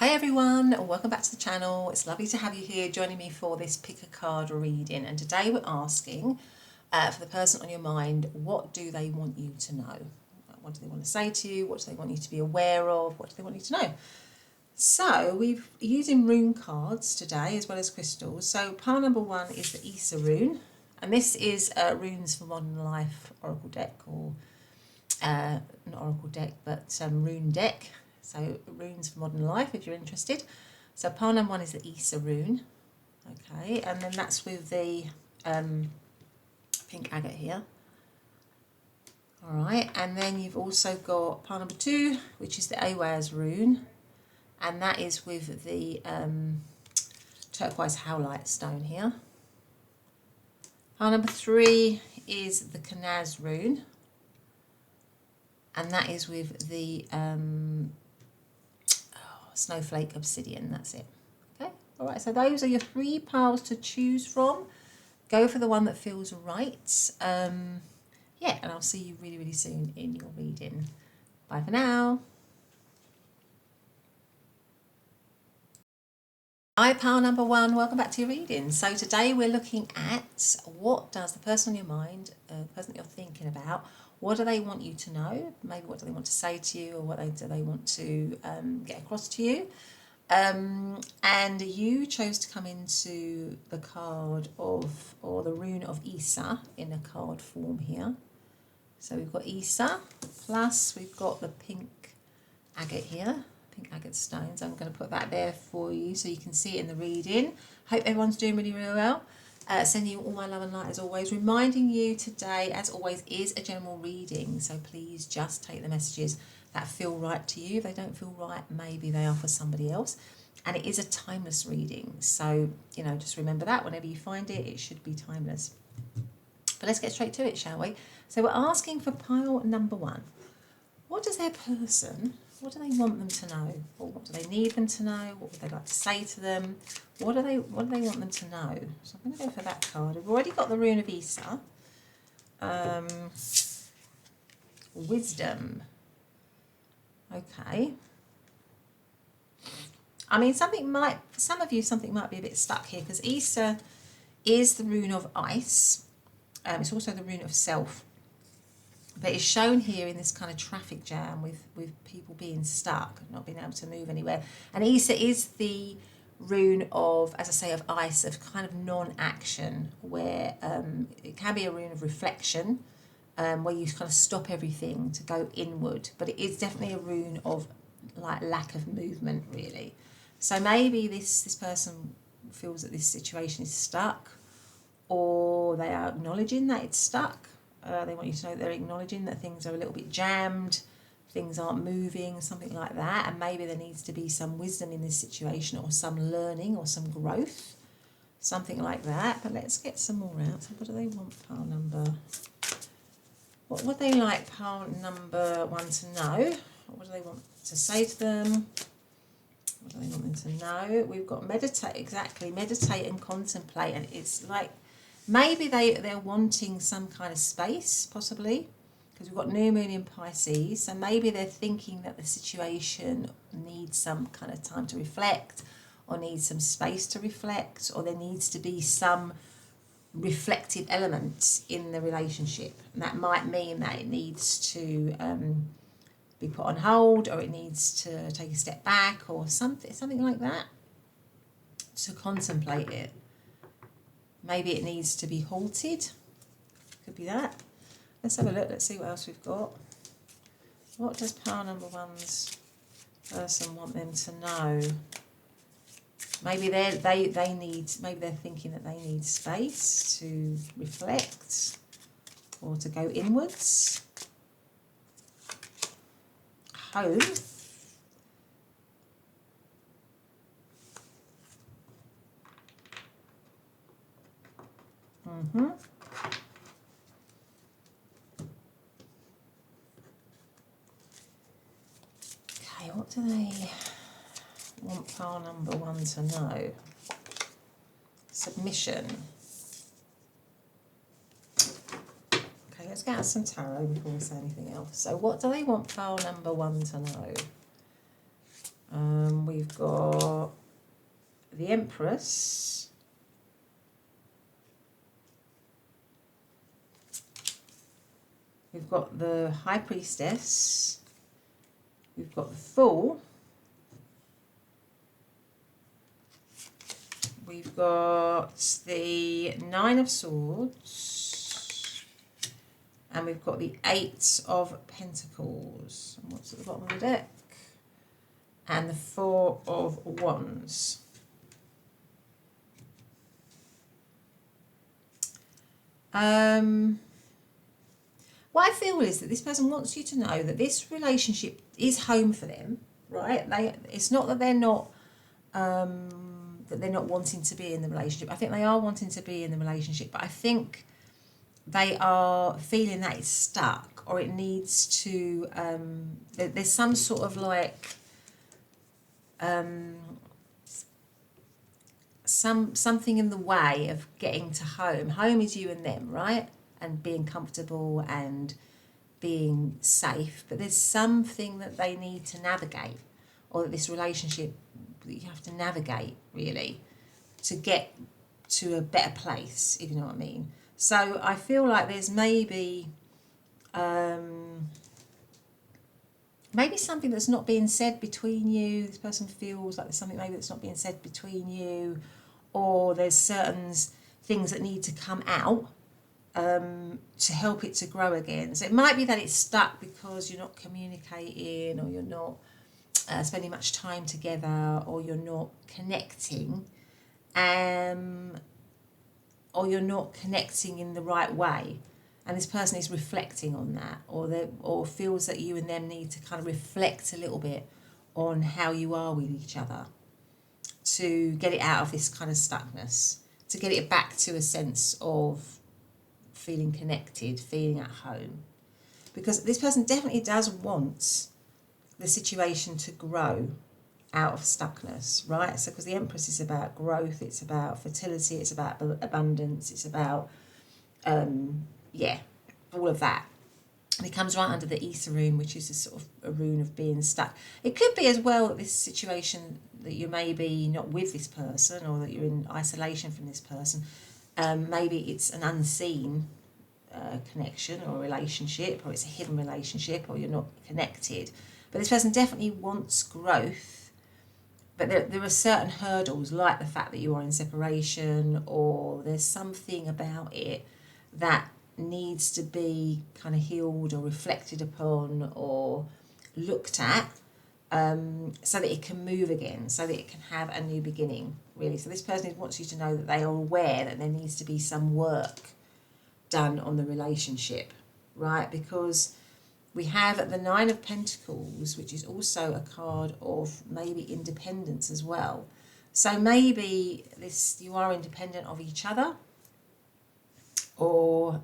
Hi everyone, and welcome back to the channel. It's lovely to have you here joining me for this pick a card reading, and today we're asking for the person on your mind, what do they want you to know? What do they want to say to you? What do they want you to be aware of? What do they want you to know? So we're using rune cards today as well as crystals. So pile number one is the Isa rune, and this is Runes for Modern Life Oracle deck, or not Oracle deck but rune deck. So Runes for Modern Life if you're interested. So pile number one is the Isa rune. Okay, and then that's with the pink agate here. Alright, and then you've also got pile number two, which is the Ehwaz rune. And that is with the turquoise howlite stone here. Pile number three is the Kenaz rune. And that is with the Snowflake Obsidian, that's it. Okay, all right, so those are your three piles to choose from. Go for the one that feels right. Yeah, and I'll see you really, really soon in your reading. Bye for now. Hi, pile number one, welcome back to your reading. So today we're looking at what does the person on your mind, the person that you're thinking about, what do they want you to know? Maybe what do they want to say to you, or what do they want to get across to you? And you chose to come into the card of, or the rune of Isa in a card form here. So we've got Isa, plus we've got the pink agate here, pink agate stones. I'm going to put that there for you so you can see it in the reading. Hope everyone's doing really, really well. Sending you all my love and light as always. Reminding you today, as always, is a general reading. So please just take the messages that feel right to you. If they don't feel right, maybe they are for somebody else. And it is a timeless reading. So, you know, just remember that whenever you find it, it should be timeless. But let's get straight to it, shall we? So we're asking for pile number one. What does their person, what do they want them to know? Or what do they need them to know? What would they like to say to them? What do they want them to know? So I'm going to go for that card. We've already got the rune of Isa. Wisdom. Okay. I mean, some of you, something might be a bit stuck here, because Isa is the rune of ice. It's also the rune of self. But it's shown here in this kind of traffic jam with people being stuck, not being able to move anywhere. And Isa is the rune of, as I say, of ice, of kind of non-action, where it can be a rune of reflection, where you kind of stop everything to go inward. But it is definitely a rune of like lack of movement, really. So maybe this person feels that this situation is stuck, or they are acknowledging that it's stuck. They want you to know that they're acknowledging that things are a little bit jammed, things aren't moving, something like that. And maybe there needs to be some wisdom in this situation, or some learning, or some growth, something like that. But let's get some more out. So what do they want pile number? What would they like pile number one to know? What do they want to say to them? What do they want them to know? We've got meditate, exactly, meditate and contemplate. And it's like, maybe they're wanting some kind of space, possibly, because we've got new moon in Pisces. So maybe they're thinking that the situation needs some kind of time to reflect, or needs some space to reflect, or there needs to be some reflective element in the relationship. And that might mean that it needs to be put on hold, or it needs to take a step back, or something like that, to contemplate it. Maybe it needs to be halted. Could be that. Let's have a look. Let's see what else we've got. What does pile number one's person want them to know? Maybe maybe they're thinking that they need space to reflect, or to go inwards. Home. Okay, what do they want pile number one to know? Submission. Okay, let's get out some tarot before we say anything else. So what do they want pile number one to know? We've we've got the Empress. We've got the High Priestess. We've got the Fool. We've got the Nine of Swords. And we've got the Eight of Pentacles. And what's at the bottom of the deck? And the Four of Wands. What I feel is that this person wants you to know that this relationship is home for them, right? It's not that they're not wanting to be in the relationship. I think they are wanting to be in the relationship, but I think they are feeling that it's stuck, or it needs to. There's some sort of like something in the way of getting to home. Home is you and them, right? And being comfortable and being safe, but there's something that they need to navigate, or that this relationship that you have to navigate really to get to a better place, if you know what I mean. So I feel like there's maybe something that's not being said between you. This person feels like there's something maybe that's not being said between you, or there's certain things that need to come out to help it to grow again. So it might be that it's stuck because you're not communicating, or you're not spending much time together, or you're not connecting, or you're not connecting in the right way. And this person is reflecting on that, or feels that you and them need to kind of reflect a little bit on how you are with each other to get it out of this kind of stuckness, to get it back to a sense of feeling connected, feeling at home. Because this person definitely does want the situation to grow out of stuckness, right? So because the Empress is about growth, it's about fertility, it's about abundance, it's about all of that. And it comes right under the Ether rune, which is a sort of a rune of being stuck. It could be as well that this situation, that you may be not with this person, or that you're in isolation from this person. Maybe it's an unseen connection or relationship, or it's a hidden relationship, or you're not connected. But this person definitely wants growth. But there are certain hurdles, like the fact that you are in separation, or there's something about it that needs to be kind of healed or reflected upon or looked at, so that it can move again, so that it can have a new beginning, really. So this person wants you to know that they are aware that there needs to be some work done on the relationship, right? Because we have the Nine of Pentacles, which is also a card of maybe independence as well. So maybe you are independent of each other, or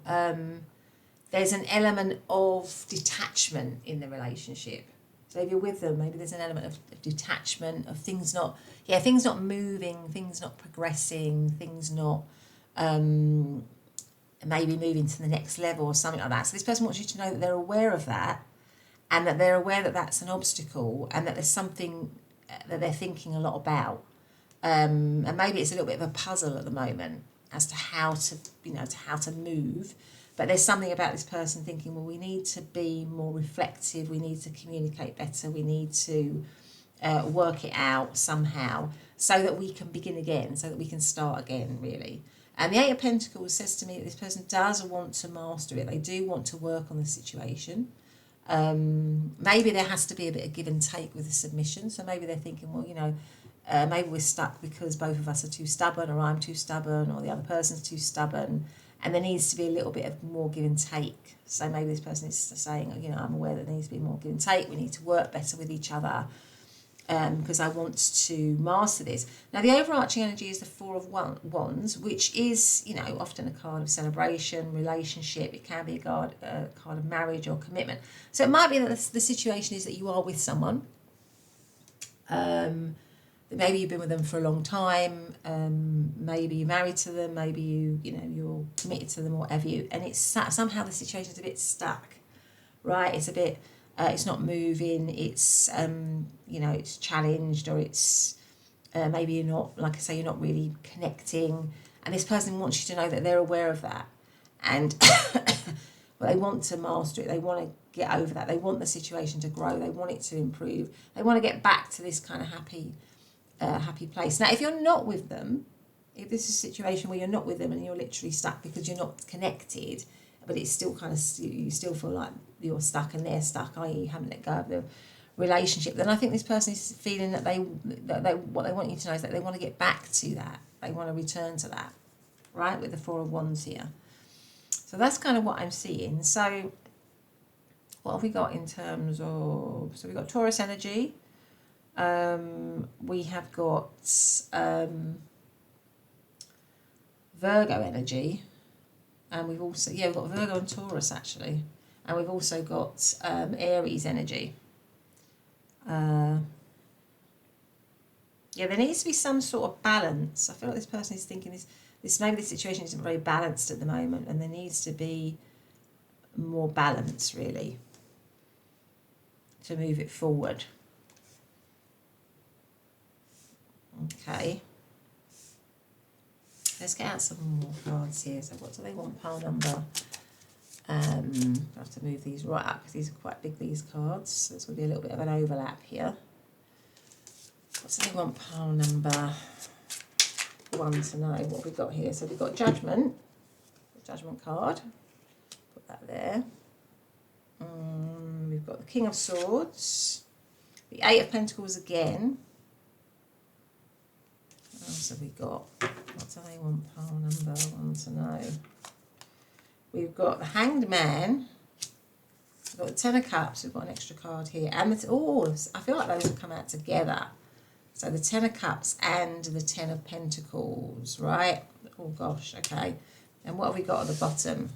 there's an element of detachment in the relationship. So if you're with them, maybe there's an element of detachment, of things not moving, things not progressing, things not maybe moving to the next level or something like that. So this person wants you to know that they're aware of that, and that they're aware that that's an obstacle, and that there's something that they're thinking a lot about. And maybe it's a little bit of a puzzle at the moment as to how to move. But there's something about this person thinking, well, we need to be more reflective, we need to communicate better, we need to work it out somehow, so that we can begin again, so that we can start again, really. And the Eight of Pentacles says to me that this person does want to master it. They do want to work on the situation. Maybe there has to be a bit of give and take with the submission. So maybe they're thinking, well, maybe we're stuck because both of us are too stubborn, or I'm too stubborn, or the other person's too stubborn. And there needs to be a little bit of more give and take. So maybe this person is saying, I'm aware that there needs to be more give and take. We need to work better with each other, because I want to master this. Now, the overarching energy is the Four of Wands, which is, often a card of celebration, relationship. It can be a card of marriage or commitment. So it might be that the situation is that you are with someone. Maybe you've been with them for a long time. Maybe you're married to them. Maybe you're committed to them, or whatever you. And it's somehow the situation's a bit stuck, right? It's a bit it's not moving, it's, you know, it's challenged, or it's maybe you're not, like I say, you're not really connecting. And this person wants you to know that they're aware of that. And well, they want to master it. They want to get over that. They want the situation to grow. They want it to improve. They want to get back to this kind of happy place. Now, if you're not with them, if this is a situation where you're not with them and you're literally stuck because you're not connected, but it's still kind of, you still feel like you're stuck and they're stuck, i.e. you haven't let go of the relationship, then I think this person is feeling that what they want you to know is that they want to get back to that. They want to return to that, right, with the Four of Wands here. So that's kind of what I'm seeing. So what have we got in terms of, so we've got Taurus energy, we have got Virgo energy, and we've also, yeah, we've got Virgo and Taurus actually, and we've also got Aries energy. Yeah, there needs to be some sort of balance. I feel like this person is thinking this maybe the situation isn't very balanced at the moment, and there needs to be more balance really to move it forward. Okay. Let's get out some more cards here. So what do they want pile number? I have to move these right up because these are quite big, these cards. So there's going to be a little bit of an overlap here. What do they want pile number 1 to know? What have we got here? So we've got Judgment. Judgment card. Put that there. We've got the King of Swords. The Eight of Pentacles again. What else have we got? What do they want pile number 1 to know? We've got the Hanged Man. We've got the Ten of Cups. We've got an extra card here. And I feel like those have come out together. So the Ten of Cups and the Ten of Pentacles, right? Oh gosh, okay. And what have we got at the bottom?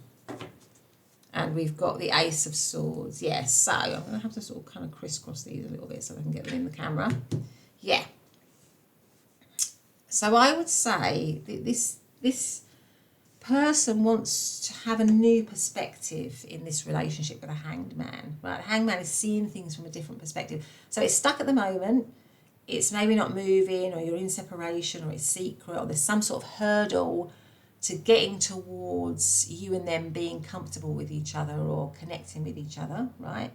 And we've got the Ace of Swords. Yes, so I'm going to have to sort of kind of crisscross these a little bit so I can get them in the camera. Yeah. So I would say that this person wants to have a new perspective in this relationship with a Hanged Man. Right? The Hanged Man is seeing things from a different perspective. So it's stuck at the moment. It's maybe not moving, or you're in separation, or it's secret, or there's some sort of hurdle to getting towards you and them being comfortable with each other or connecting with each other, right?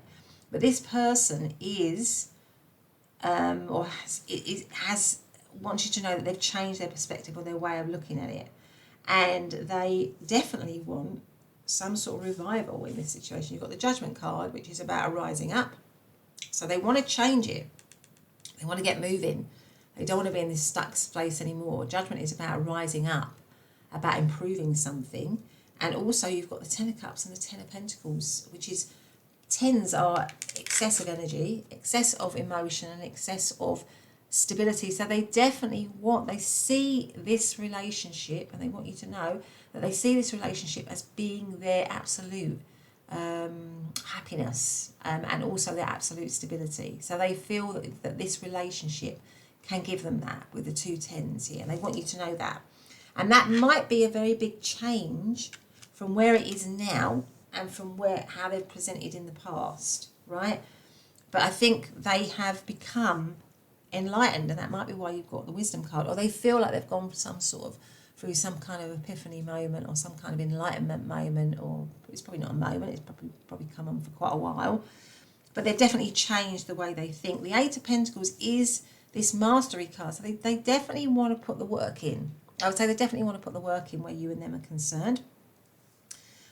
But this person is, wants you to know that they've changed their perspective or their way of looking at it. And they definitely want some sort of revival in this situation. You've got the Judgment card, which is about a rising up. So they want to change it. They want to get moving. They don't want to be in this stuck place anymore. Judgment is about rising up, about improving something. And also you've got the Ten of Cups and the Ten of Pentacles, which is, tens are excess of energy, excess of emotion, and excess of stability. So they definitely they see this relationship, and they want you to know that they see this relationship as being their absolute happiness, and also their absolute stability. So they feel that this relationship can give them that with the 2 tens here. They want you to know that. And that might be a very big change from where it is now and from how they've presented in the past, right? But I think they have become enlightened, and that might be why you've got the Wisdom card, or they feel like they've gone through some kind of epiphany moment, or some kind of enlightenment moment, or it's probably not a moment, it's probably come on for quite a while, but they've definitely changed the way they think. The Eight of Pentacles is this mastery card, so they definitely want to put the work in. I would say they definitely want to put the work in where you and them are concerned.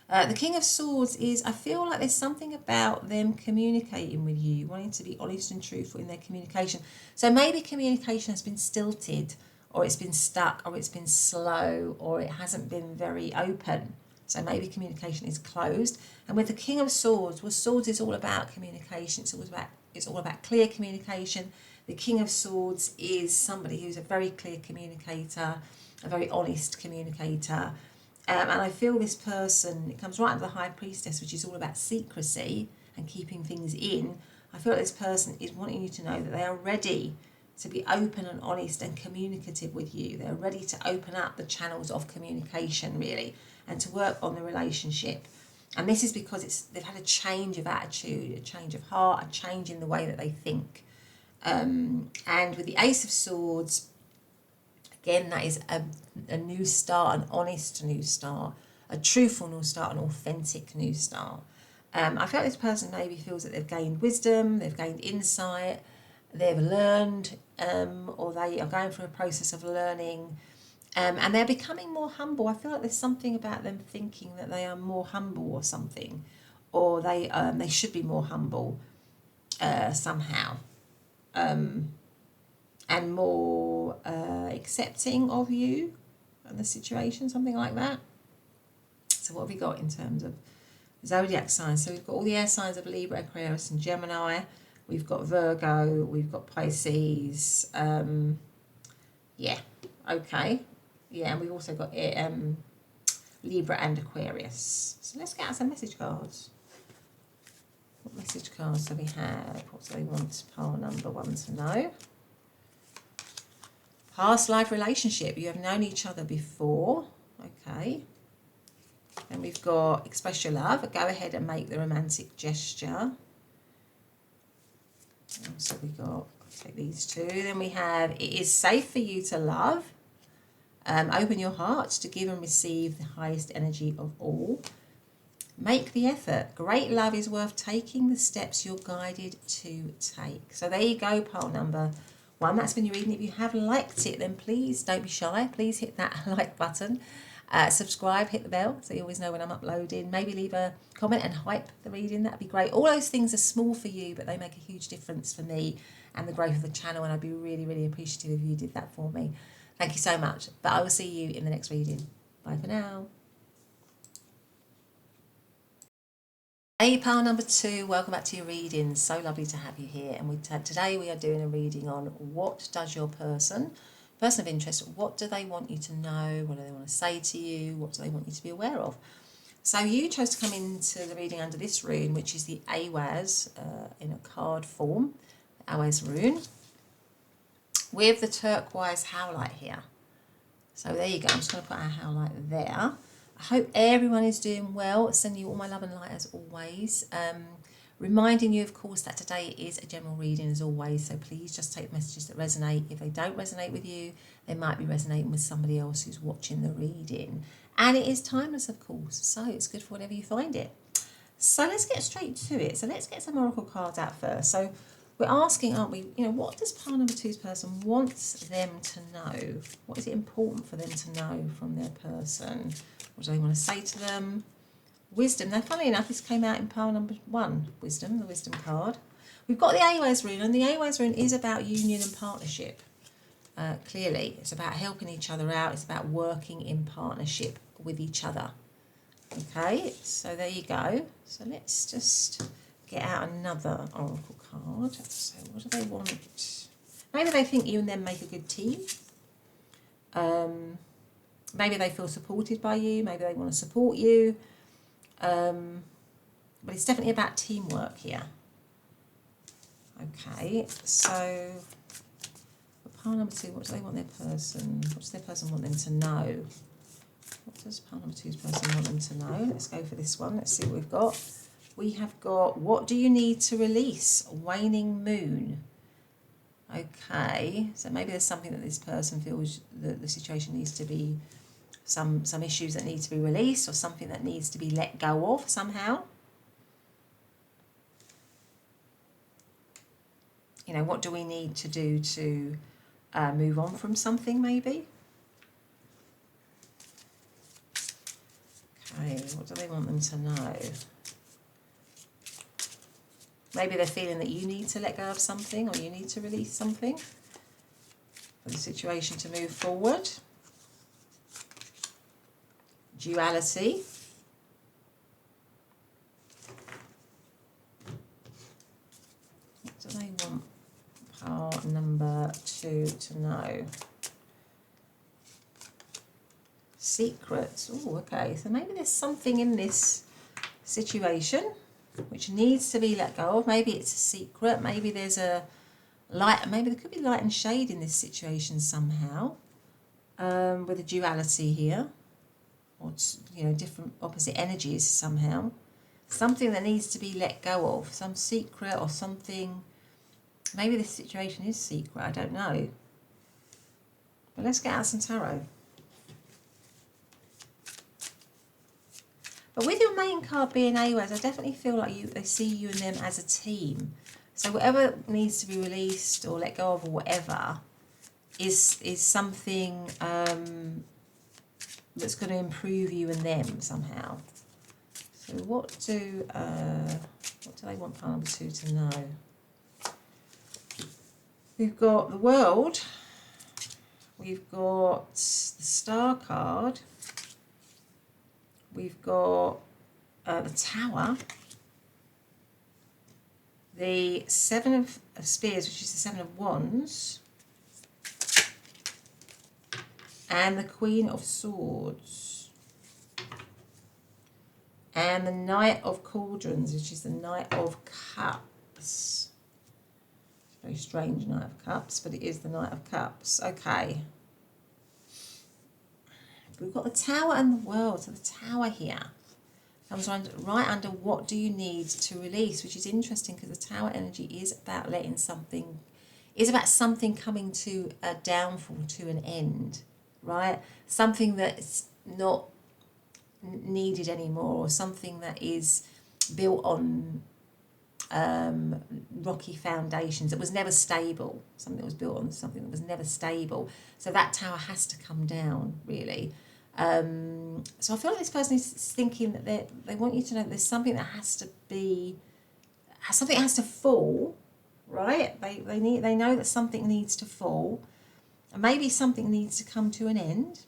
The King of Swords is, I feel like there's something about them communicating with you, wanting to be honest and truthful in their communication. So maybe communication has been stilted, or it's been stuck, or it's been slow, or it hasn't been very open. So maybe communication is closed. And with the King of Swords, well, Swords is all about communication. It's all about clear communication. The King of Swords is somebody who's a very clear communicator, a very honest communicator. And I feel this person, it comes right under the High Priestess, which is all about secrecy and keeping things in. I feel like this person is wanting you to know that they are ready to be open and honest and communicative with you. They're ready to open up the channels of communication, really, and to work on the relationship. And this is because they've had a change of attitude, a change of heart, a change in the way that they think. And with the Ace of Swords, again, that is a new start, an honest new start, a truthful new start, an authentic new start. I feel like this person maybe feels that they've gained wisdom, they've gained insight, they've learned, or they are going through a process of learning, and they're becoming more humble. I feel like there's something about them thinking that they are more humble or something, or they should be more humble somehow, and more accepting of you and the situation, something like that. So what have we got in terms of zodiac signs? So we've got all the air signs of Libra, Aquarius and Gemini. We've got Virgo, we've got Pisces. Yeah, okay. Yeah, and we've also got Libra and Aquarius. So let's get out some message cards. What message cards do we have? What do they want pile number 1 to know? Past life relationship. You have known each other before. Okay. Then we've got express your love. Go ahead and make the romantic gesture. So we got, I'll take these two. Then we have, it is safe for you to love. Open your heart to give and receive the highest energy of all. Make the effort. Great love is worth taking the steps you're guided to take. So there you go, pile number 1. That's been your reading. If you have liked it, then please don't be shy. Please hit that like button. Subscribe, hit the bell so you always know when I'm uploading. Maybe leave a comment and hype the reading. That'd be great. All those things are small for you, but they make a huge difference for me and the growth of the channel, and I'd be really, really appreciative if you did that for me. Thank you so much. But I will see you in the next reading. Bye for now. Hey, pile number 2, welcome back to your reading. So lovely to have you here. And today we are doing a reading on what does your person of interest, what do they want you to know? What do they want to say to you? What do they want you to be aware of? So you chose to come into the reading under this rune, which is the Ehwaz in a card form, the Ehwaz rune, with the turquoise howlite here. So there you go. I'm just going to put our howlite there. I hope everyone is doing well. Sending you all my love and light as always. Reminding you, of course, that today is a general reading as always, so please just take the messages that resonate. If they don't resonate with you, they might be resonating with somebody else who's watching the reading. And it is timeless, of course, so it's good for whenever you find it. So let's get straight to it. So let's get some oracle cards out first. So we're asking, aren't we, what does pile number 2's person want them to know? What is it important for them to know from their person? What do they want to say to them? Wisdom. Now, funnily enough, this came out in pile number 1, wisdom, the wisdom card. We've got the Ehwaz rune, and the Ehwaz rune is about union and partnership. Clearly, it's about helping each other out. It's about working in partnership with each other. Okay, so there you go. So let's just get out another oracle card. So what do they want? Maybe they think you and them make a good team. Maybe they feel supported by you. Maybe they want to support you. But it's definitely about teamwork here. Okay, so for pile number 2, what do they want their person? What does their person want them to know? What does pile number 2's person want them to know? Let's go for this one. Let's see what we've got. We have got, what do you need to release? Waning moon. Okay, so maybe there's something that this person feels that the situation needs to be, some issues that need to be released, or something that needs to be let go of somehow. What do we need to do to move on from something, maybe? Okay, what do they want them to know? Maybe they're feeling that you need to let go of something, or you need to release something for the situation to move forward. Duality. What do they want pile number 2 to know? Secrets. Oh, okay. So maybe there's something in this situation which needs to be let go of. Maybe it's a secret. Maybe there's a light. Maybe there could be light and shade in this situation somehow, with a duality here, or different opposite energies somehow. something that needs to be let go of, some secret or something. Maybe this situation is secret, I don't know. But let's get out some tarot. But with your main card being Ehwaz, I definitely feel like they see you and them as a team. So whatever needs to be released or let go of or whatever is something that's going to improve you and them somehow. So what do they want pile number 2 to know? We've got the World. We've got the Star card. We've got the Tower. The Seven of Spears, which is the Seven of Wands. And the Queen of Swords. And the Knight of Cauldrons, which is the Knight of Cups. Very strange Knight of Cups, but it is the Knight of Cups. Okay. We've got the Tower and the World. So the Tower here comes right under what do you need to release, which is interesting because the Tower energy is about letting something, is about something coming to a downfall, to an end, right? Something that's not needed anymore, or something that is built on rocky foundations. It was never stable. Something that was built on something that was never stable. So that tower has to come down, really. So I feel like this person is thinking that they want you to know there's something that has to be, something has to fall, right? They know that something needs to fall, and maybe something needs to come to an end.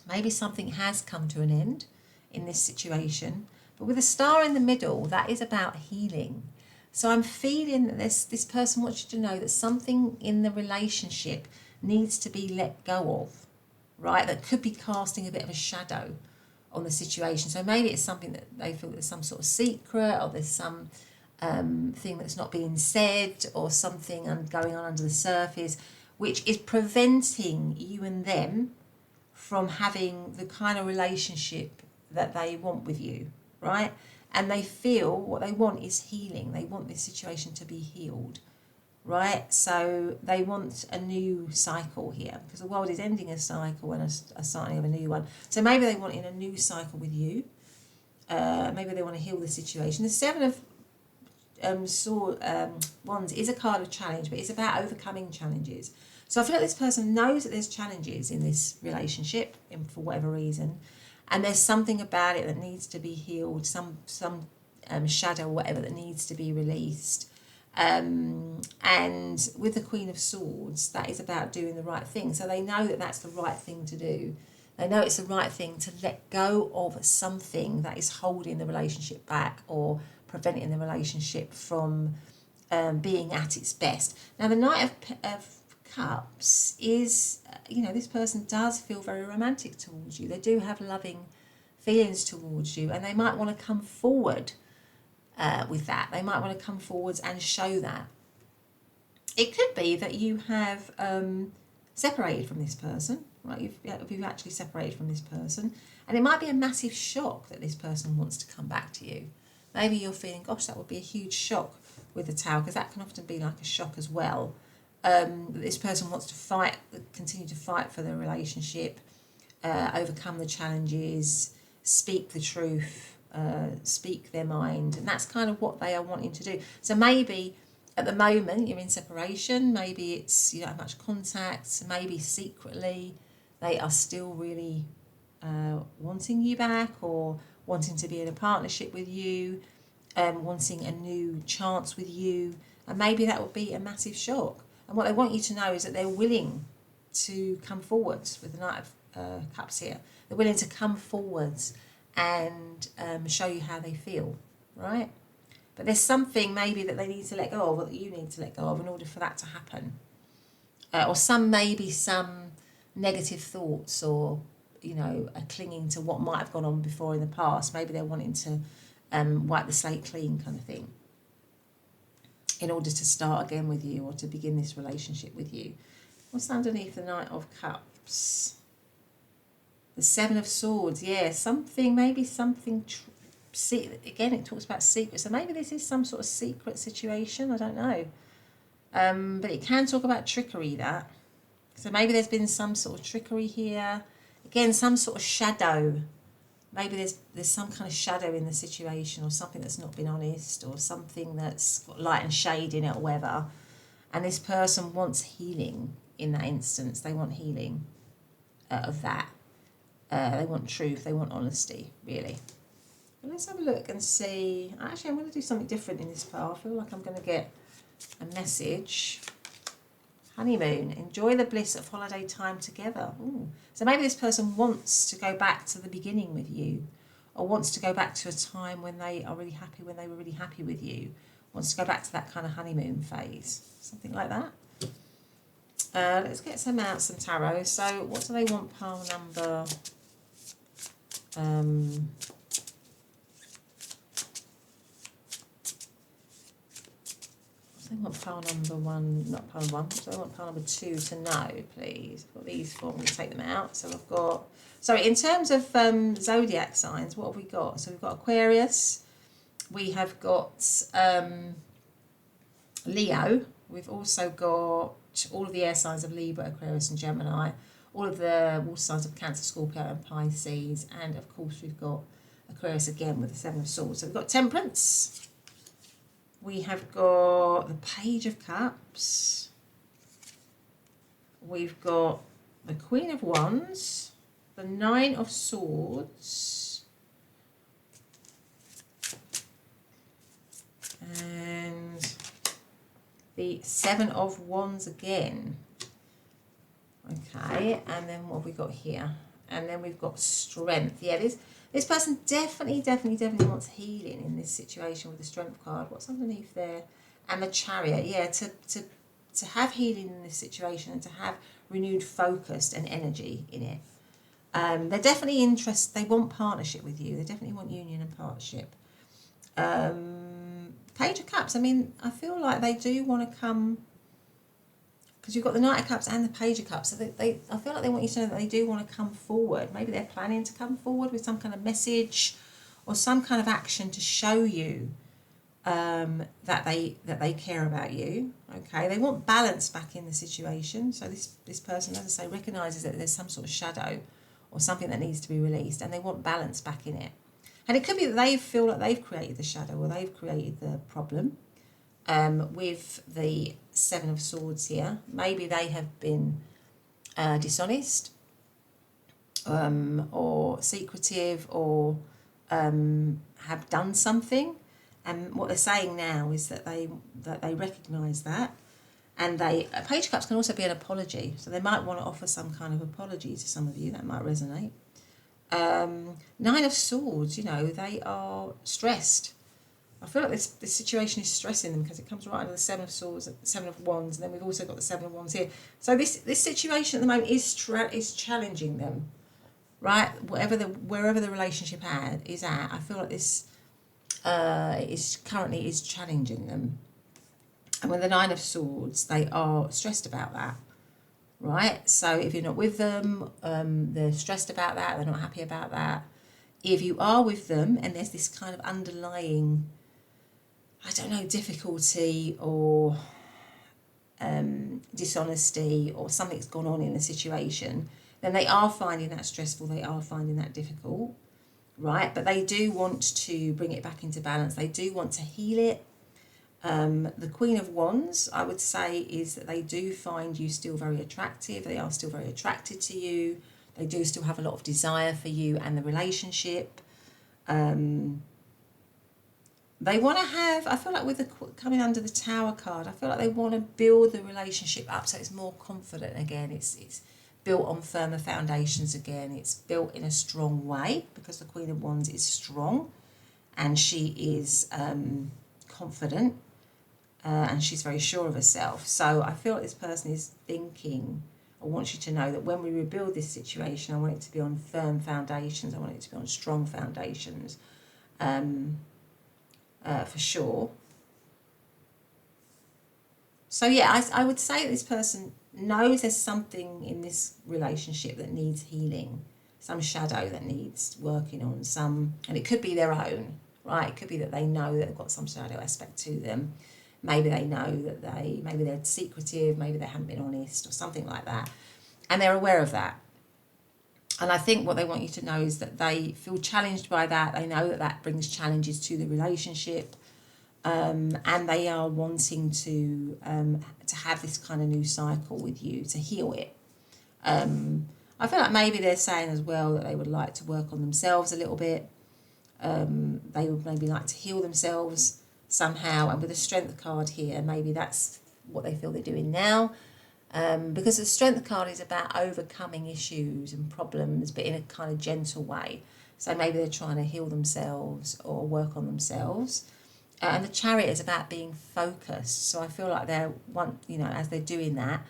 Maybe something has come to an end in this situation. But with a star in the middle, that is about healing. So I'm feeling that this person wants you to know that something in the relationship needs to be let go of, right? That could be casting a bit of a shadow on the situation. So maybe it's something that they feel there's some sort of secret, or there's some thing that's not being said, or something going on under the surface, which is preventing you and them from having the kind of relationship that they want with you, right? And they feel what they want is healing. They want this situation to be healed, right? So they want a new cycle here, because the world is ending a cycle and a starting of a new one. So maybe they want in a new cycle with you. Maybe they want to heal the situation. The Seven of Wands is a card of challenge, but it's about overcoming challenges. So I feel like this person knows that there's challenges in this relationship, for whatever reason, and there's something about it that needs to be healed, some shadow or whatever that needs to be released. And with the Queen of Swords, that is about doing the right thing. So they know that that's the right thing to do. They know it's the right thing to let go of something that is holding the relationship back or preventing the relationship from being at its best. Now, the Knight of Cups is, this person does feel very romantic towards you. They do have loving feelings towards you, and they might want to come forward with that. They might want to come forwards and show that. It could be that you have separated from this person, right? You've actually separated from this person, and it might be a massive shock that this person wants to come back to you. Maybe you're feeling, gosh, that would be a huge shock with the Tower, because that can often be like a shock as well. This person wants to continue to fight for the relationship, overcome the challenges, speak the truth, speak their mind, and that's kind of what they are wanting to do. So maybe at the moment you're in separation, maybe it's you don't have much contact, maybe secretly they are still really wanting you back, or wanting to be in a partnership with you, wanting a new chance with you, and maybe that would be a massive shock. And what they want you to know is that they're willing to come forwards with the Knight of Cups here. They're willing to come forwards and show you how they feel, right? But there's something maybe that they need to let go of, or that you need to let go of in order for that to happen. Or maybe some negative thoughts, or, a clinging to what might have gone on before in the past. Maybe they're wanting to wipe the slate clean kind of thing, in order to start again with you, or to begin this relationship with you. What's underneath the Knight of Cups? The Seven of Swords, yeah, maybe something see, again, it talks about secrets. So maybe this is some sort of secret situation. I don't know. But it can talk about trickery, that. So maybe there's been some sort of trickery here. Again, some sort of shadow. Maybe there's some kind of shadow in the situation, or something that's not been honest, or something that's got light and shade in it, or whatever. And this person wants healing in that instance. They want healing of that. They want truth. They want honesty, really. But let's have a look and see. Actually, I'm going to do something different in this part. I feel like I'm going to get a message. Honeymoon. Enjoy the bliss of holiday time together. Ooh. So maybe this person wants to go back to the beginning with you, or wants to go back to a time when they are really happy, when they were really happy with you. Wants to go back to that kind of honeymoon phase. Something like that. Let's get some tarot. So what do they want pile number? They want pile number one, not pile one, so they want pile number 2 to know, please. I've got these four, I'm going to take them out. So I've got, sorry, in terms of zodiac signs, what have we got? So we've got Aquarius, we have got Leo, we've also got all of the air signs of Libra, Aquarius and Gemini, all of the water signs of Cancer, Scorpio and Pisces, and of course we've got Aquarius again with the 7 of Swords. So we've got Temperance. We have got the Page of Cups. We've got the Queen of Wands, the 9 of Swords, and the 7 of Wands again. Okay, and then what have we got here? And then we've got Strength. Yeah, this person definitely wants healing in this situation with the Strength card. What's underneath there? And the Chariot. Yeah, to have healing in this situation and to have renewed focus and energy in it. They're definitely interested. They want partnership with you. They definitely want union and partnership. Page of Cups. I mean, I feel like they do want to come, because you've got the Knight of Cups and the Page of Cups. So I feel like they want you to know that they do want to come forward. Maybe they're planning to come forward with some kind of message or some kind of action to show you that they care about you. Okay, they want balance back in the situation. So this person, as I say, recognises that there's some sort of shadow or something that needs to be released, and they want balance back in it. And it could be that they feel like they've created the shadow or they've created the problem. With the 7 of Swords here, maybe they have been dishonest or secretive, or have done something, and what they're saying now is that they recognise that, and a Page of Cups can also be an apology, so they might want to offer some kind of apology to some of you. That might resonate. 9 of Swords, you know, they are stressed. I feel like this situation is stressing them, because it comes right under the 7 of Swords, 7 of Wands, and then we've also got the 7 of Wands here. So this situation at the moment is challenging them, right? Wherever the relationship is at, I feel like this currently is challenging them. And with the 9 of Swords, they are stressed about that, right? So if you're not with them, they're stressed about that. They're not happy about that. If you are with them and there's this kind of underlying, I don't know, difficulty or dishonesty, or something's gone on in the situation, then they are finding that stressful, they are finding that difficult, right? But they do want to bring it back into balance. They do want to heal it. The Queen of Wands, I would say, is that they do find you still very attractive. They are still very attracted to you. They do still have a lot of desire for you and the relationship. They want to have, I feel like with the coming under the Tower card, I feel like they want to build the relationship up so it's more confident again. It's built on firmer foundations again. It's built in a strong way, because the Queen of Wands is strong and she is confident and she's very sure of herself. So I feel like this person is thinking, I want you to know that when we rebuild this situation, I want it to be on firm foundations. I want it to be on strong foundations. For sure. So yeah, I would say that this person knows there's something in this relationship that needs healing. some shadow that needs working on, and it could be their own, right? It could be that they know that they've got some shadow aspect to them. Maybe they know that maybe they're secretive, maybe they haven't been honest or something like that. And they're aware of that. And I think what they want you to know is that they feel challenged by that. They know that that brings challenges to the relationship. And they are wanting to have this kind of new cycle with you, to heal it. I feel like maybe they're saying as well that they would like to work on themselves a little bit. They would maybe like to heal themselves somehow. And with the Strength card here, maybe that's what they feel they're doing now. Because the Strength card is about overcoming issues and problems, but in a kind of gentle way. So maybe they're trying to heal themselves or work on themselves. And the Chariot is about being focused. So I feel like as they're doing that,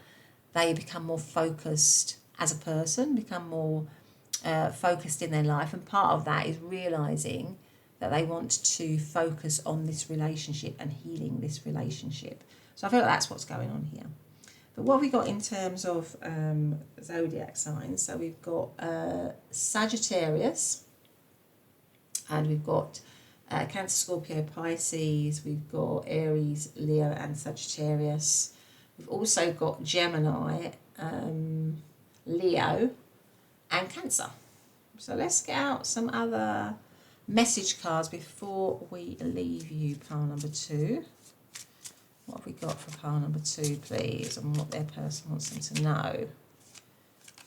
they become more focused as a person, become more focused in their life. And part of that is realising that they want to focus on this relationship and healing this relationship. So I feel like that's what's going on here. But what have we got in terms of zodiac signs? So we've got Sagittarius, and we've got Cancer, Scorpio, Pisces. We've got Aries, Leo, and Sagittarius. We've also got Gemini, Leo, and Cancer. So let's get out some other message cards before we leave you, pile number 2. What have we got for pile number 2, please, and what their person wants them to know?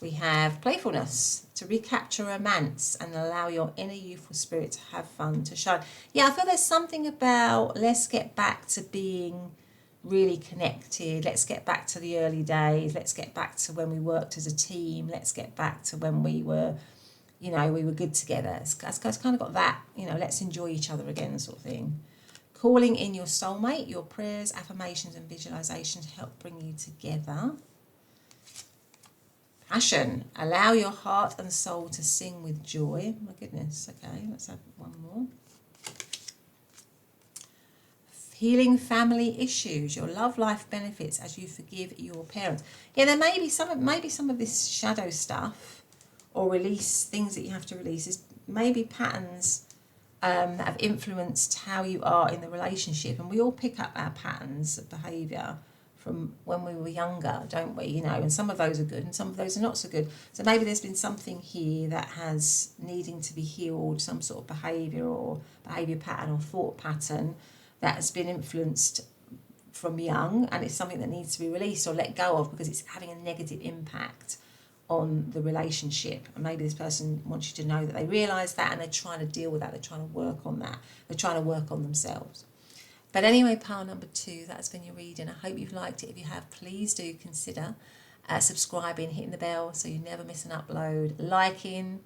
We have playfulness, to recapture romance and allow your inner youthful spirit to have fun, to shine. Yeah, I feel there's something about let's get back to being really connected. Let's get back to the early days. Let's get back to when we worked as a team. Let's get back to when we were, we were good together. It's kind of got that, let's enjoy each other again sort of thing. Calling in your soulmate, your prayers, affirmations and visualizations help bring you together. Passion, allow your heart and soul to sing with joy. My goodness, okay, let's have one more. Healing family issues, your love life benefits as you forgive your parents. Yeah, there may be some of this shadow stuff or release, things that you have to release, is maybe patterns that have influenced how you are in the relationship. And we all pick up our patterns of behaviour from when we were younger, don't we? And some of those are good and some of those are not so good. So maybe there's been something here that has needing to be healed, some sort of behaviour or behaviour pattern or thought pattern that has been influenced from young, and it's something that needs to be released or let go of because it's having a negative impact on the relationship. And maybe this person wants you to know that they realise that and they're trying to deal with that, they're trying to work on that, they're trying to work on themselves. But anyway, pile number 2, that's been your reading. I hope you've liked it. If you have, please do consider subscribing, hitting the bell so you never miss an upload, liking,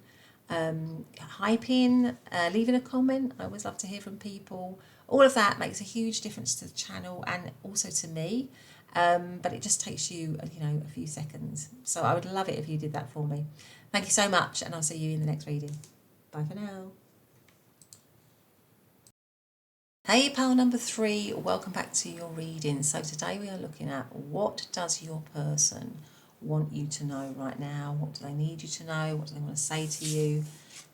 hyping, leaving a comment. I always love to hear from people. All of that makes a huge difference to the channel and also to me. But it just takes you, a few seconds. So I would love it if you did that for me. Thank you so much, and I'll see you in the next reading. Bye for now. Hey, pile number 3, welcome back to your reading. So today we are looking at, what does your person want you to know right now? What do they need you to know? What do they want to say to you?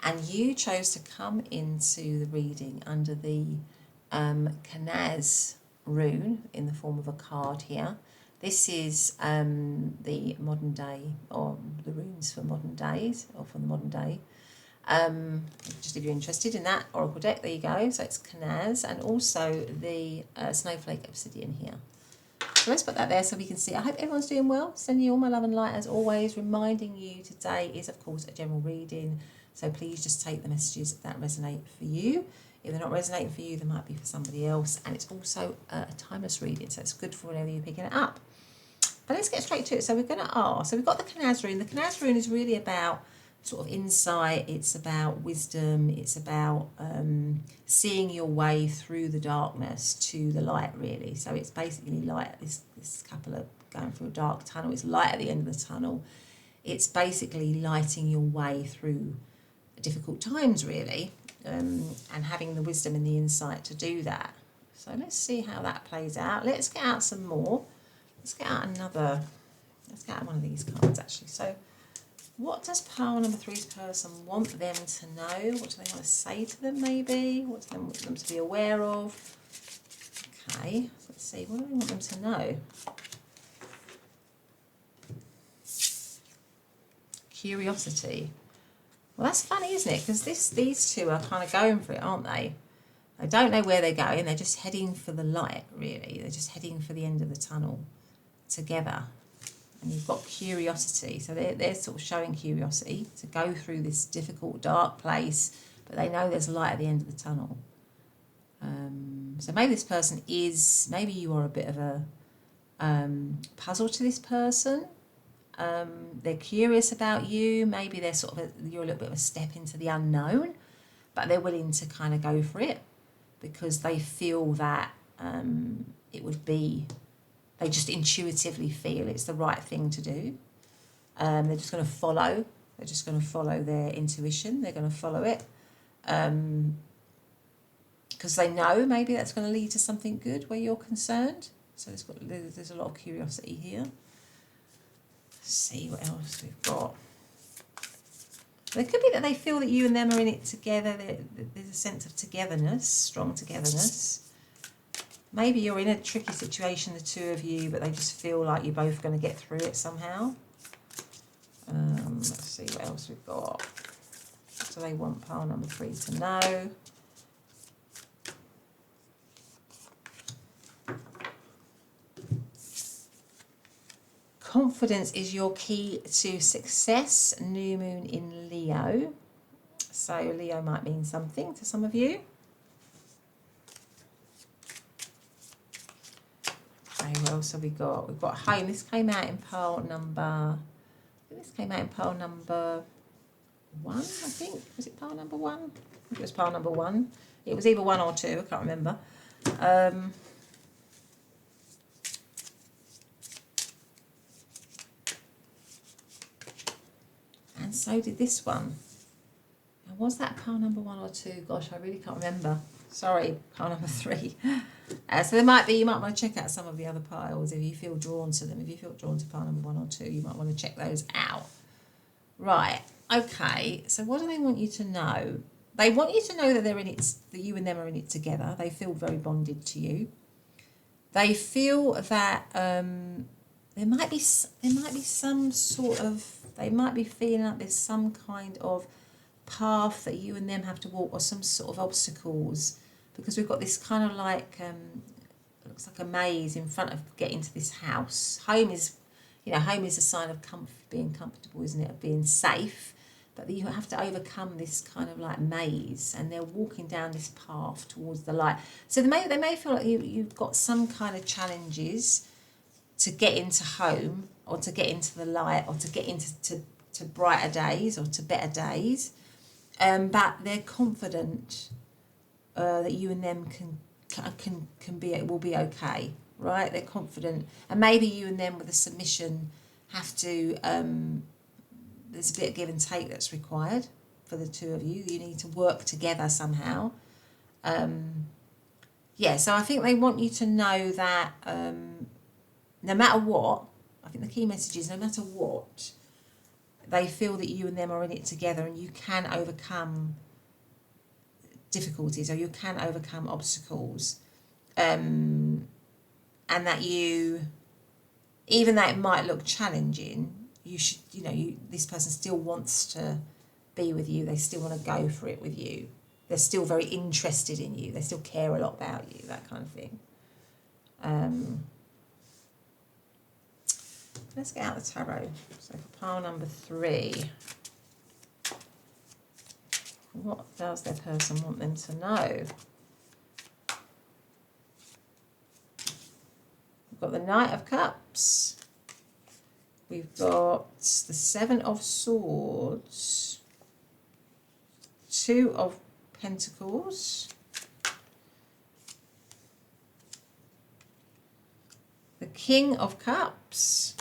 And you chose to come into the reading under the Kenaz rune in the form of a card here. This is the modern day, or the runes for modern days, or from the modern day. Just if you're interested in that oracle deck, there you go. So it's Kenaz, and also the Snowflake Obsidian here. So let's put that there so we can see. I hope everyone's doing well. Sending you all my love and light as always. Reminding you today is, of course, a general reading. So please just take the messages that resonate for you. If they're not resonating for you, they might be for somebody else. And it's also a timeless reading, so it's good for whenever you're picking it up. But let's get straight to it. So we're going to ask. So we've got the Kenaz rune. The Kenaz rune is really about sort of insight. It's about wisdom. It's about seeing your way through the darkness to the light, really. So it's basically light. This couple are going through a dark tunnel. It's light at the end of the tunnel. It's basically lighting your way through difficult times, really. And having the wisdom and the insight to do that. So let's see how that plays out. Let's get out some more. Let's get out one of these cards, actually. So What does pile number 3's person want them to know? What do they want to say to them, maybe? What do they want them to be aware of? Okay, let's see. What do they want them to know? Curiosity. Well, that's funny, isn't it? Because these two are kind of going for it, aren't they? They don't know where they're going. They're just heading for the light, really. They're just heading for the end of the tunnel together. And you've got curiosity. So they're sort of showing curiosity to go through this difficult, dark place, but they know there's light at the end of the tunnel. So maybe this person is, maybe you are a bit of a puzzle to this person. They're curious about you. Maybe they're sort of, you're a little bit of a step into the unknown, but they're willing to kind of go for it because they feel that it would be, they just intuitively feel it's the right thing to do. They're just going to follow. They're just going to follow their intuition. They're going to follow it because they know maybe that's going to lead to something good where you're concerned. So there's a lot of curiosity here. Let's see what else we've got. It could be that they feel that you and them are in it together. There's a sense of togetherness, strong togetherness. Maybe you're in a tricky situation, the two of you, but they just feel like you're both going to get through it somehow. Let's see what else we've got. What do they want pile number 3 to know? Confidence is your key to success. New moon in Leo. So Leo might mean something to some of you. Okay, what else have we got? We've got home. This came out in pile number, this came out in pile number 1, I think. Was it pile number 1? I think it was pile number 1. It was either 1 or 2, I can't remember. And so did this one. Now, was that pile number 1 or 2? Gosh, I really can't remember. Sorry, pile number 3. So there might be, you might want to check out some of the other piles if you feel drawn to them. If you feel drawn to pile number 1 or 2, you might want to check those out. Right, okay, so what do they want you to know? They want you to know that they're in it, that you and them are in it together. They feel very bonded to you. They feel that there might be some sort of, they might be feeling like there's some kind of path that you and them have to walk, or some sort of obstacles, because we've got this kind of like looks like a maze in front of getting to this house. Home is, you know, home is a sign of comfort, being comfortable, isn't it, of being safe, but you have to overcome this kind of like maze, and they're walking down this path towards the light. So they may feel like you've got some kind of challenges to get into home, or to get into the light, or to get into to brighter days, or to better days. But they're confident that you and them will be okay, right? They're confident, and maybe you and them with a submission have to. There's a bit of give and take that's required for the two of you. You need to work together somehow. Yeah, so I think they want you to know that no matter what, I think the key message is no matter what, they feel that you and them are in it together, and you can overcome difficulties, or you can overcome obstacles, and that you, even though it might look challenging, you should, you know, this person still wants to be with you. They still want to go for it with you. They're still very interested in you. They still care a lot about you, that kind of thing. Let's get out the tarot. So for pile number 3, what does their person want them to know? We've got the Knight of Cups. We've got the 7 of Swords, 2 of Pentacles, the King of Cups,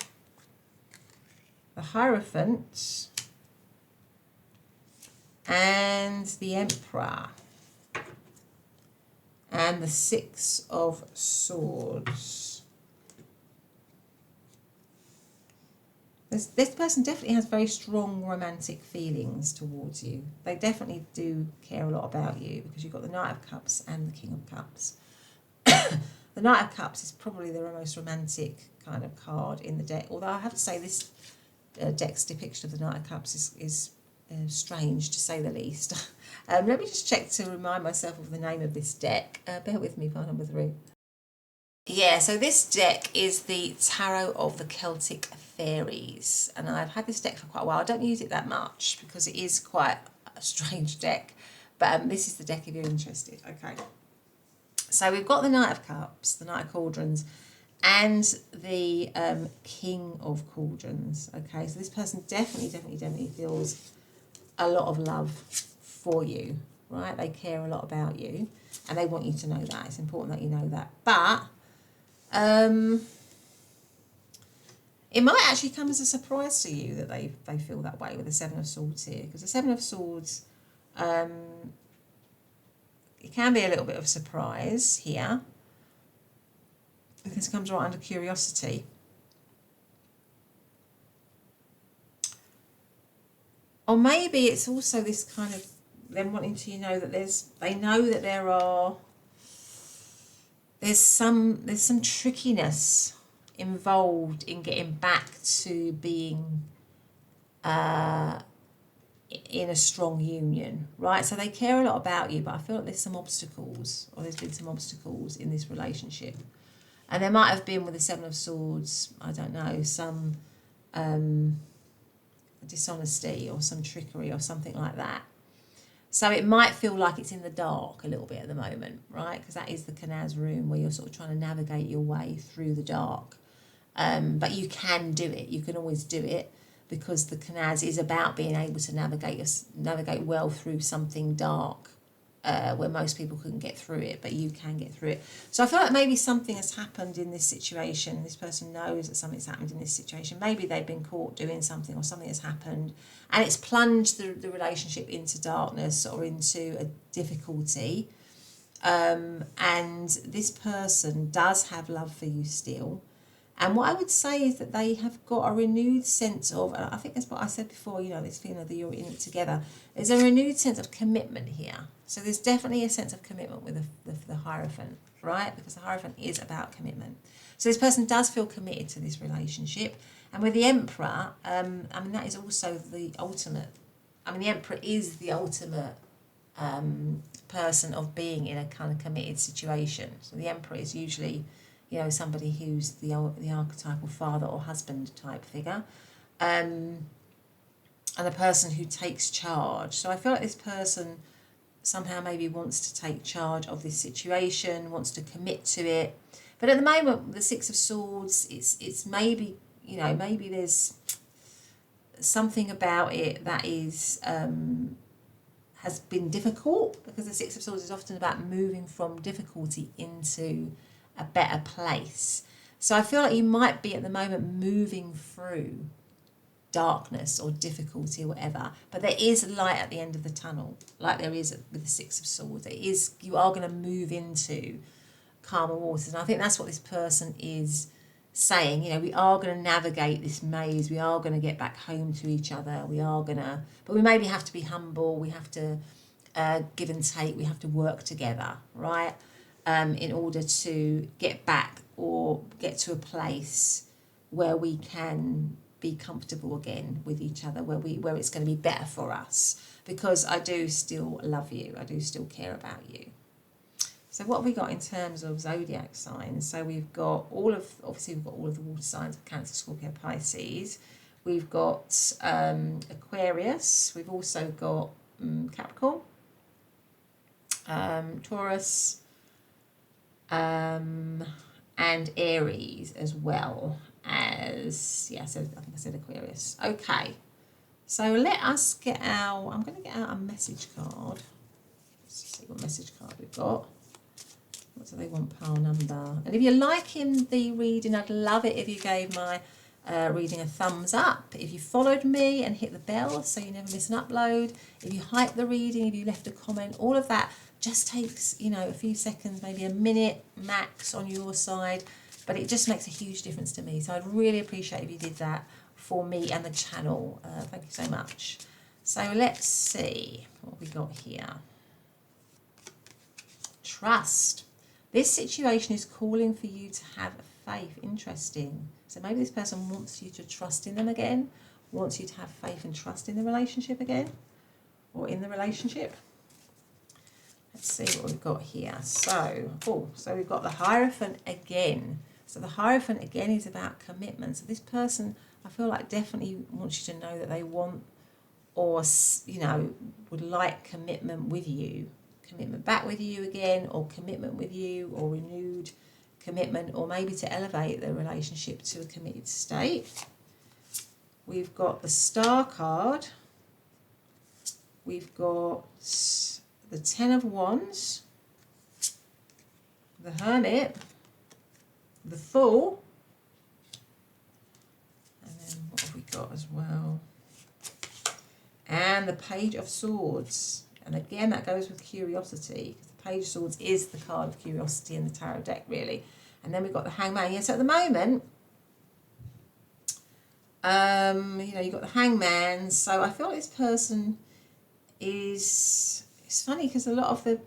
the Hierophant, and the Emperor, and the 6 of Swords. This person definitely has very strong romantic feelings towards you. They definitely do care a lot about you because you've got the Knight of Cups and the King of Cups. The Knight of Cups is probably the most romantic kind of card in the deck. Although I have to say this deck's depiction of the Knight of Cups is strange, to say the least. Let me just check to remind myself of the name of this deck. Bear with me, pile number 3. Yeah, so this deck is the Tarot of the Celtic Fairies. And I've had this deck for quite a while. I don't use it that much because it is quite a strange deck. But this is the deck if you're interested. Okay. So we've got the Knight of Cups, the Knight of Cauldrons, and the King of Cauldrons. Okay, so this person definitely feels a lot of love for you, right? They care a lot about you, and they want you to know that. It's important that you know that. But it might actually come as a surprise to you that they feel that way with the Seven of Swords here, because the Seven of Swords, it can be a little bit of surprise here because it comes right under curiosity. Or maybe it's also this kind of them wanting to know that they know that there's some trickiness involved in getting back to being in a strong union, right? So they care a lot about you, but I feel like there's some obstacles, or there's been some obstacles in this relationship. And there might have been with the Seven of Swords, I don't know, some dishonesty or some trickery or something like that. So it might feel like it's in the dark a little bit at the moment, right? Because that is the Kenaz room where you're sort of trying to navigate your way through the dark. But you can do it. You can always do it because the Kenaz is about being able to navigate well through something dark where most people couldn't get through it, but you can get through it. So I feel like maybe something has happened in this situation. This person knows that something's happened in this situation. Maybe they've been caught doing something, or something has happened and it's plunged the relationship into darkness or into a difficulty. And this person does have love for you still. And what I would say is that they have got a renewed sense of, I think that's what I said before, this feeling that you're in it together. There's a renewed sense of commitment here. So there's definitely a sense of commitment with the Hierophant, right? Because the Hierophant is about commitment. So this person does feel committed to this relationship. And with the Emperor, that is also the ultimate. The Emperor is the ultimate person of being in a kind of committed situation. So the Emperor is usually, somebody who's the archetypal father or husband type figure, and the person who takes charge. So I feel like this person somehow maybe wants to take charge of this situation, wants to commit to it. But at the moment, the Six of Swords, it's maybe, maybe there's something about it that is has been difficult, because the Six of Swords is often about moving from difficulty into a better place. So I feel like you might be at the moment moving through darkness or difficulty or whatever, but there is light at the end of the tunnel, like there is with the Six of Swords. You are going to move into calmer waters, and I think that's what this person is saying. We are going to navigate this maze, we are going to get back home to each other, but we maybe have to be humble, we have to give and take, we have to work together, right? In order to get back or get to a place where we can be comfortable again with each other, where it's going to be better for us, because I do still love you, I do still care about you. So what have we got in terms of zodiac signs? So we've got all of the water signs of Cancer, Scorpio, Pisces. We've got Aquarius. We've also got Capricorn, Taurus, and Aries, as well as, so I think I said Aquarius. Okay, so let us I'm going to get out a message card. Let's see what message card we've got. What do they want, pile number? And if you're liking the reading, I'd love it if you gave my reading a thumbs up. If you followed me and hit the bell so you never miss an upload. If you hype the reading, if you left a comment, all of that just takes, a few seconds, maybe a minute max on your side. but it just makes a huge difference to me. So I'd really appreciate if you did that for me and the channel. Thank you so much. So let's see what we got here. Trust. This situation is calling for you to have faith. Interesting. So maybe this person wants you to trust in them again, wants you to have faith and trust in the relationship again, or in the relationship. Let's see what we've got here. So we've got the Hierophant again. So the Hierophant again is about commitment. So this person, I feel like, definitely wants you to know that they want, or, you know, would like commitment with you. Commitment back with you again, or commitment with you, or renewed commitment, or maybe to elevate the relationship to a committed state. We've got the Star card. We've got the Ten of Wands, the Hermit, the Fool, and then what have we got as well? And the Page of Swords. And again, that goes with curiosity, because the Page of Swords is the card of curiosity in the tarot deck, really. And then we've got the Hangman. Yes, at the moment, you know, you've got the Hangman. So I feel like this person is... It's funny because a lot of the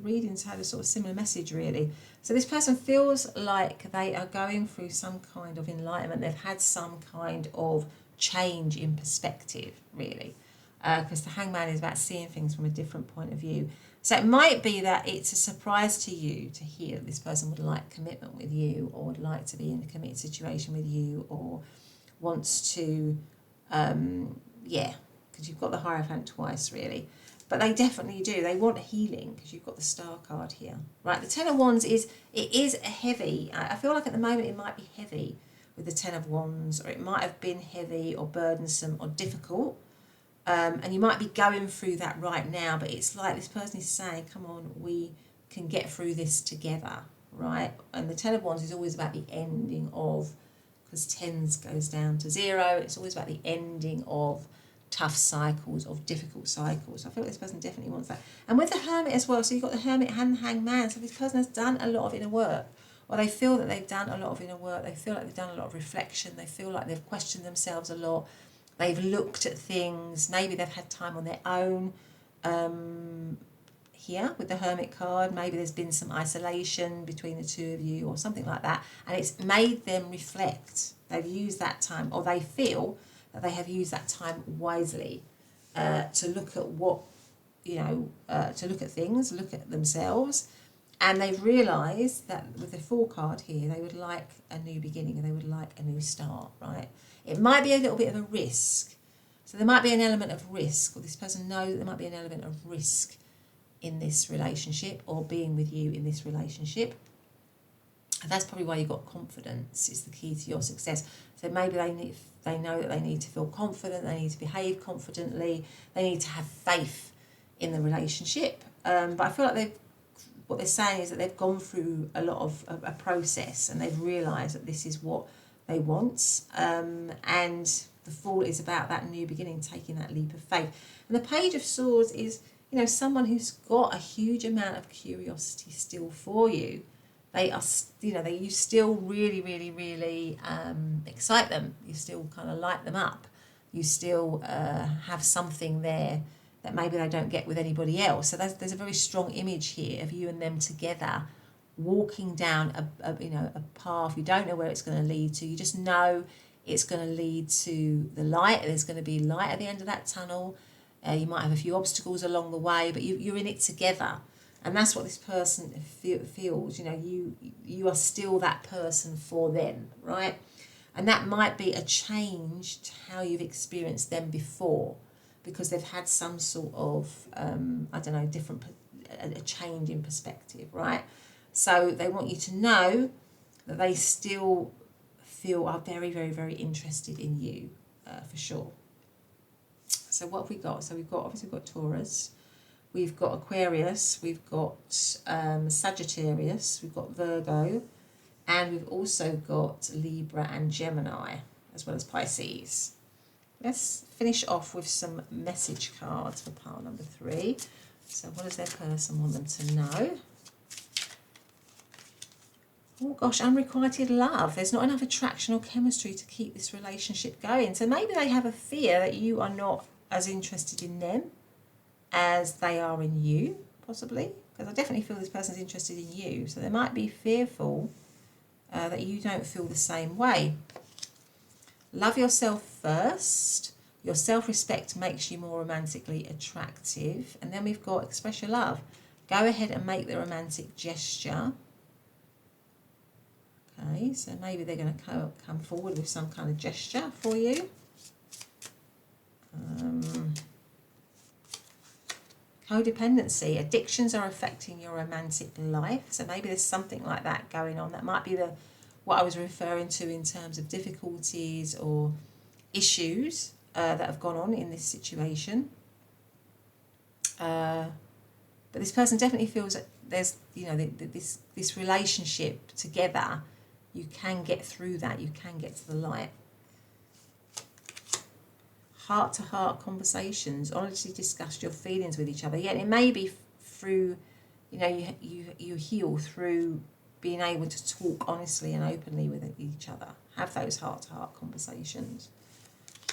readings had a sort of similar message, really. So this person feels like they are going through some kind of enlightenment. They've had some kind of change in perspective, really. Because the Hangman is about seeing things from a different point of view. So it might be that it's a surprise to you to hear that this person would like commitment with you, or would like to be in a committed situation with you, or wants to, yeah, because you've got the Hierophant twice, really. But they definitely do. They want healing, because you've got the Star card here. Right, the Ten of Wands is heavy. I feel like at the moment it might be heavy with the Ten of Wands, or it might have been heavy or burdensome or difficult. And you might be going through that right now, but it's like this person is saying, come on, we can get through this together, right? And the Ten of Wands is always about the ending of, because tens goes down to 0, it's always about the ending of tough cycles, of difficult cycles. I feel like this person definitely wants that. And with the Hermit as well, so you've got the Hermit and the Hangman, so this person has done a lot of inner work, or they feel that they've done a lot of inner work, they feel like they've done a lot of reflection, they feel like they've questioned themselves a lot, they've looked at things, maybe they've had time on their own. Here with the Hermit card, maybe there's been some isolation between the two of you or something like that, and it's made them reflect. They've used that time, or they feel that they have used that time wisely, to look at what, you know, to look at things, look at themselves, and they've realised that with the Fool card here, they would like a new beginning, and they would like a new start, right? It might be a little bit of a risk. So there might be an element of risk, or this person knows that there might be an element of risk in this relationship, or being with you in this relationship. And that's probably why you've got confidence is the key to your success. So maybe they know that they need to feel confident, they need to behave confidently, they need to have faith in the relationship. But I feel like what they're saying is that they've gone through a lot of a process, and they've realised that this is what they want. And the Fool is about that new beginning, taking that leap of faith. And the Page of Swords is, you know, someone who's got a huge amount of curiosity still for you. They are, you know, you still really, really, really excite them. You still kind of light them up. You still have something there that maybe they don't get with anybody else. So there's a very strong image here of you and them together, walking down a path. You don't know where it's going to lead to. You just know it's going to lead to the light. There's going to be light at the end of that tunnel. You might have a few obstacles along the way, but you're in it together. And that's what this person feels. You know, you are still that person for them, right? And that might be a change to how you've experienced them before, because they've had some sort of, a change in perspective, right? So they want you to know that they still are very, very, very interested in you, for sure. So what have we got? So we've got Taurus, we've got Aquarius, we've got Sagittarius, we've got Virgo, and we've also got Libra and Gemini, as well as Pisces. Let's finish off with some message cards for pile number 3. So what does their person want them to know? Oh gosh, unrequited love. There's not enough attraction or chemistry to keep this relationship going. So maybe they have a fear that you are not as interested in them as they are in you, possibly. Because I definitely feel this person's interested in you. So they might be fearful that you don't feel the same way. Love yourself first. Your self-respect makes you more romantically attractive. And then we've got express your love. Go ahead and make the romantic gesture. Okay, so maybe they're going to come forward with some kind of gesture for you. Codependency. Addictions are affecting your romantic life. So maybe there's something like that going on. That might be what I was referring to in terms of difficulties or issues that have gone on in this situation. But this person definitely feels that there's, this relationship together. You can get through that. You can get to the light. Heart-to-heart conversations. Honestly discuss your feelings with each other. Yeah, it may be through, you heal through being able to talk honestly and openly with each other. Have those heart-to-heart conversations.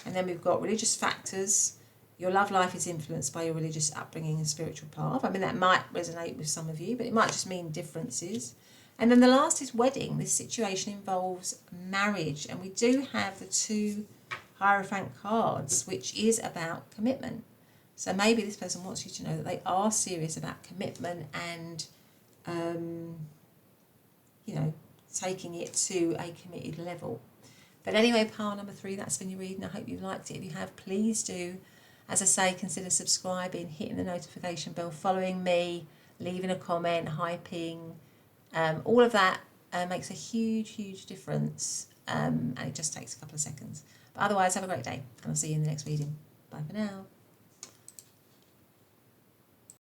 And then we've got religious factors. Your love life is influenced by your religious upbringing and spiritual path. I mean, that might resonate with some of you, but it might just mean differences. And then the last is wedding. This situation involves marriage. And we do have the 2 Hierophant cards, which is about commitment. So maybe this person wants you to know that they are serious about commitment and, taking it to a committed level. But anyway, pile number 3, that's been your reading. I hope you liked it. If you have, please do, as I say, consider subscribing, hitting the notification bell, following me, leaving a comment, hyping. All of that makes a huge, huge difference. And it just takes a couple of seconds. But otherwise, have a great day. And I'll see you in the next reading. Bye for now.